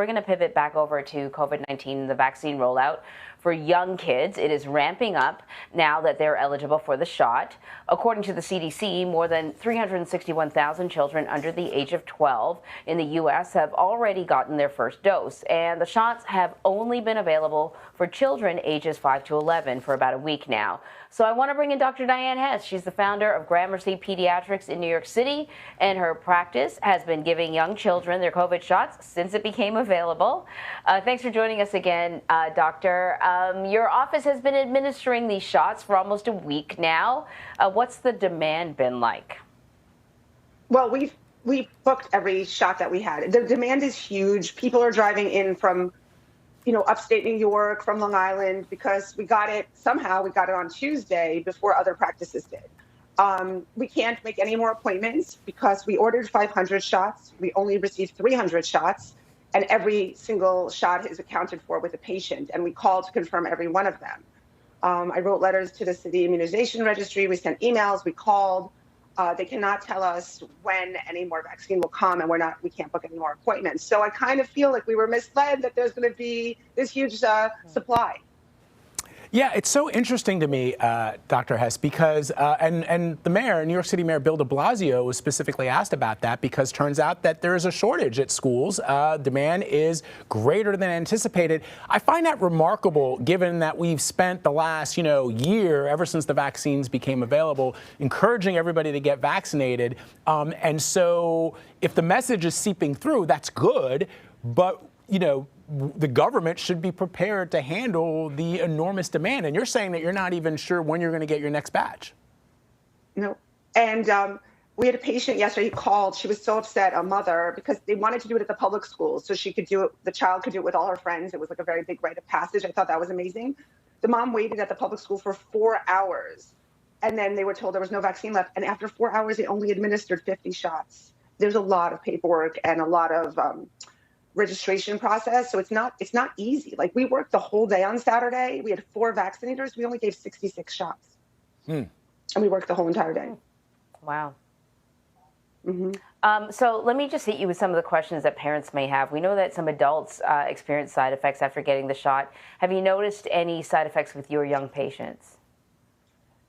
we're going to pivot back over to COVID-19, the vaccine rollout for young kids. It is ramping up now that they're eligible for the shot. According to the CDC, more than 361,000 children under the age of 12 in the U.S. have already gotten their first dose, and the shots have only been available for children ages 5 to 11 for about a week now. So I want to bring in Dr. Dyan Hes. She's the founder of Gramercy Pediatrics in New York City, and her practice has been giving young children their COVID shots since it became available. Thanks for joining us again, Doctor. Your office has been administering these shots for almost a week now. What's the demand been like? Well, we booked every shot that we had. The demand is huge. People are driving in from upstate New York, from Long Island, because we got it on Tuesday before other practices did. We can't make any more appointments because we ordered 500 shots. We only received 300 shots, and every single shot is accounted for with a patient, and we called to confirm every one of them. I wrote letters to the city immunization registry. We sent emails. We called. They cannot tell us when any more vaccine will come, and we can't book any more appointments. So I kind of feel like we were misled that there's going to be this huge supply. Yeah, it's so interesting to me, Dr. Hes, because, and the mayor, New York City Mayor Bill de Blasio, was specifically asked about that because it turns out that there is a shortage at schools. Demand is greater than anticipated. I find that remarkable given that we've spent the last, year, ever since the vaccines became available, encouraging everybody to get vaccinated. And so if the message is seeping through, that's good. But, the government should be prepared to handle the enormous demand. And you're saying that you're not even sure when you're going to get your next batch. No. And we had a patient yesterday who called. She was so upset, a mother, because they wanted to do it at the public schools. So she could do it, the child could do it with all her friends. It was like a very big rite of passage. I thought that was amazing. The mom waited at the public school for 4 hours. And then they were told there was no vaccine left. And after 4 hours, they only administered 50 shots. There's a lot of paperwork and a lot of registration process. So it's not easy. Like, we worked the whole day on Saturday. We had 4 vaccinators. We only gave 66 shots. And we worked the whole entire day. Wow. Mm-hmm. So let me just hit you with some of the questions that parents may have. We know that some adults experience side effects after getting the shot. Have you noticed any side effects with your young patients?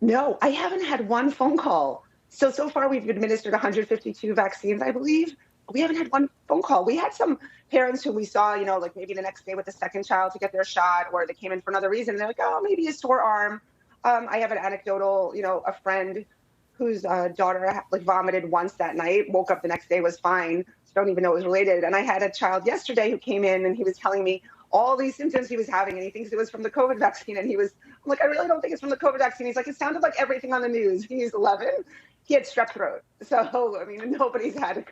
No, I haven't had one phone call. So far we've administered 152 vaccines, I believe. We haven't had one phone call. We had some parents who we saw, like maybe the next day with the second child to get their shot, or they came in for another reason. And they're like, oh, maybe a sore arm. I have an anecdotal, a friend whose daughter vomited once that night, woke up the next day, was fine. So don't even know it was related. And I had a child yesterday who came in and he was telling me all these symptoms he was having, and he thinks it was from the COVID vaccine. And I'm like, I really don't think it's from the COVID vaccine. He's like, it sounded like everything on the news. He's 11. He had strep throat. So, I mean, nobody's had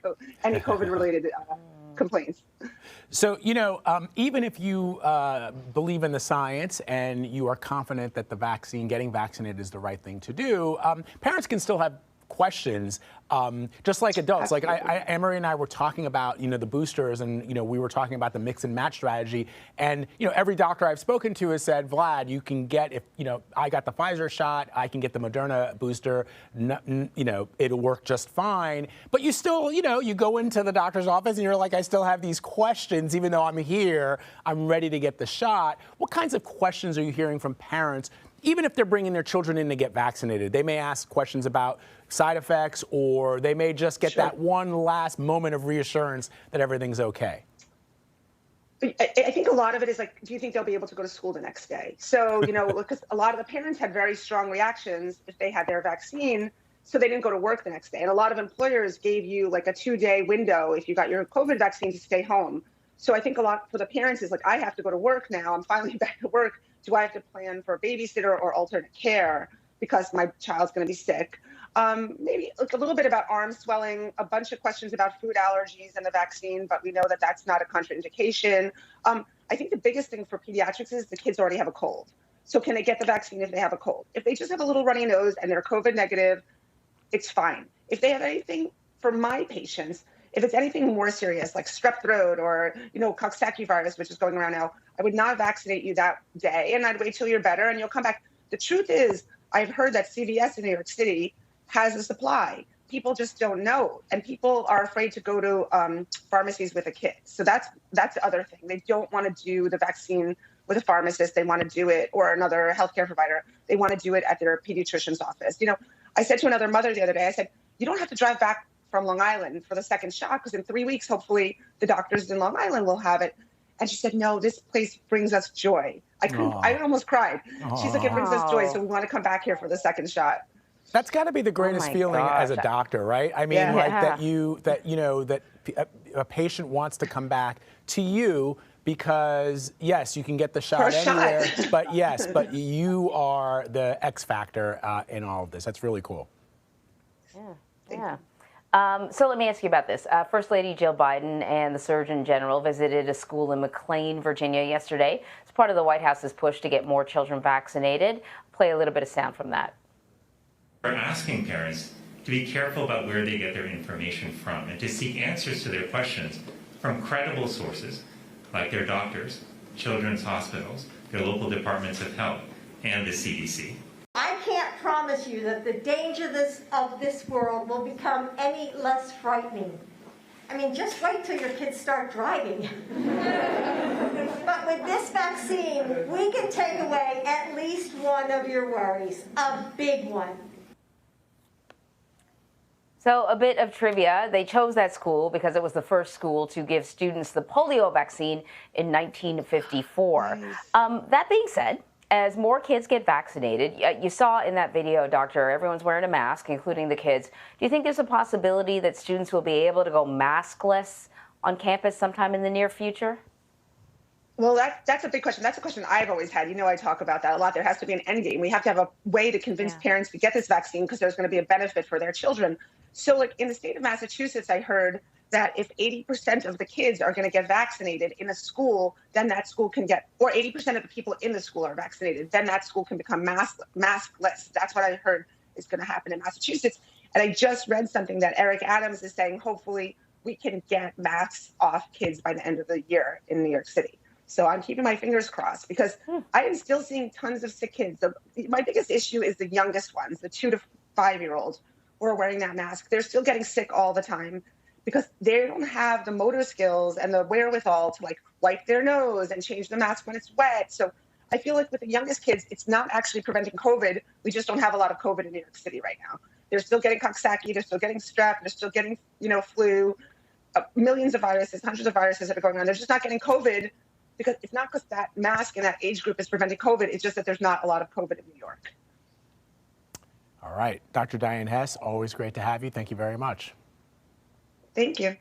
any COVID-related complaints. So, even if you believe in the science and you are confident that getting vaccinated is the right thing to do, parents can still have questions, just like adults. Absolutely. Like Emery and I were talking about, the boosters, and, we were talking about the mix and match strategy. And, every doctor I've spoken to has said, Vlad, you can get, if, I got the Pfizer shot, I can get the Moderna booster, it'll work just fine. But you still, you go into the doctor's office and you're like, I still have these questions, even though I'm here, I'm ready to get the shot. What kinds of questions are you hearing from parents? Even if they're bringing their children in to get vaccinated, they may ask questions about side effects, or they may just get that one last moment of reassurance that everything's okay. I think a lot of it is like, do you think they'll be able to go to school the next day? So, because a lot of the parents had very strong reactions if they had their vaccine, so they didn't go to work the next day. And a lot of employers gave you like a 2-day window if you got your COVID vaccine to stay home. So I think a lot for the parents is like, I have to go to work now. I'm finally back to work. Do I have to plan for a babysitter or alternate care because my child's going to be sick? Maybe a little bit about arm swelling, a bunch of questions about food allergies and the vaccine, but we know that that's not a contraindication. I think the biggest thing for pediatrics is the kids already have a cold. So can they get the vaccine if they have a cold? If they just have a little runny nose and they're COVID negative, it's fine. If they have anything, for my patients, if it's anything more serious, like strep throat or, Coxsackie virus, which is going around now, I would not vaccinate you that day, and I'd wait till you're better and you'll come back. The truth is, I've heard that CVS in New York City has a supply. people just don't know, and people are afraid to go to pharmacies with a kid. So that's the other thing. They don't want to do the vaccine with a pharmacist. They want to do it, or another healthcare provider. They want to do it at their pediatrician's office. You know, I said to another mother the other day, I said, you don't have to drive back from Long Island for the second shot, because in 3 weeks, hopefully the doctors in Long Island will have it. And she said, no, this place brings us joy. I almost cried. She's like, it brings us joy, so we want to come back here for the second shot. That's got to be the greatest feeling as a doctor, right? I mean, like that a patient wants to come back to you because, yes, you can get the shot anywhere, but you are the X factor in all of this. That's really cool. Yeah. So let me ask you about this. First Lady Jill Biden and the Surgeon General visited a school in McLean, Virginia yesterday. It's part of the White House's push to get more children vaccinated. Play a little bit of sound from that. We're asking parents to be careful about where they get their information from and to seek answers to their questions from credible sources like their doctors, children's hospitals, their local departments of health, and the CDC. I can't promise you that the dangers of this world will become any less frightening. I mean, just wait till your kids start driving. But with this vaccine, we can take away at least one of your worries, a big one. So a bit of trivia. They chose that school because it was the first school to give students the polio vaccine in 1954. Nice. That being said, as more kids get vaccinated, you saw in that video, Doctor, everyone's wearing a mask, including the kids. Do you think there's a possibility that students will be able to go maskless on campus sometime in the near future? Well, that's a big question. That's a question I've always had. You know, I talk about that a lot. There has to be an end game. We have to have a way to convince parents to get this vaccine because there's going to be a benefit for their children. So, like in the state of Massachusetts, I heard that if 80% of the kids are going to get vaccinated in a school, then that school can get, or 80% of the people in the school are vaccinated, then that school can become maskless. That's what I heard is going to happen in Massachusetts. And I just read something that Eric Adams is saying, hopefully we can get masks off kids by the end of the year in New York City. So I'm keeping my fingers crossed because I am still seeing tons of sick kids. My biggest issue is the youngest ones, the 2 to 5-year-olds who are wearing that mask. They're still getting sick all the time because they don't have the motor skills and the wherewithal to like wipe their nose and change the mask when it's wet. So I feel like with the youngest kids, it's not actually preventing COVID. We just don't have a lot of COVID in New York City right now. They're still getting Coxsackie, they're still getting strep, they're still getting, flu, millions of viruses, hundreds of viruses that are going on. They're just not getting COVID because it's not because that mask in that age group is preventing COVID. It's just that there's not a lot of COVID in New York. All right. Dr. Dyan Hes, always great to have you. Thank you very much. Thank you.